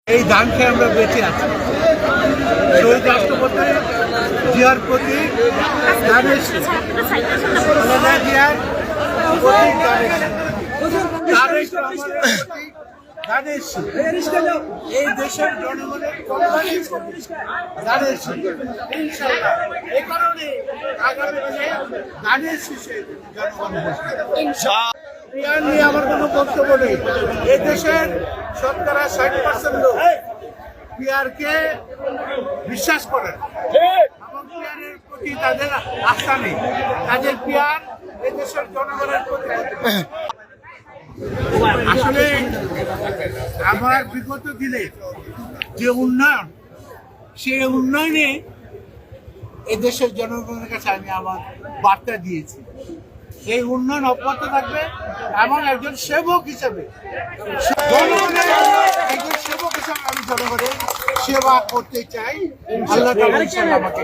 এই ধান খেয়ে আমরা বেঁচে আছি। শহীদ রাষ্ট্রপতি জিয়ার প্রতি ধানের খালেদা জিয়ার প্রতি ধানের এই দেশের জনগণের কল্যাণের ধানের ইনশাআল্লাহ। এই কারণে আগামী দিনে ধানের শীষে জনগণ পিয়ার নিয়ে আমার কোনো বক্তব্য নেই। এই দেশের শতকরা 60% লোক পিয়ারকে বিশ্বাস করে এবং পিয়ারের প্রতি তাদের আস্থা নেই। তাদের পিয়ার এই দেশের জনগণের প্রতি। আসলে আমার বিগত দিনে যে উন্নয়ন, সেই উন্নয়নে এদেশের জনগণের কাছে আমি আমার বার্তা দিয়েছি। এই উন্নয়ন অব্যাহত থাকবে এমন একজন সেবক হিসেবে আমি জনগণের সেবা করতে চাই। আল্লাহ তাআলা আমাকে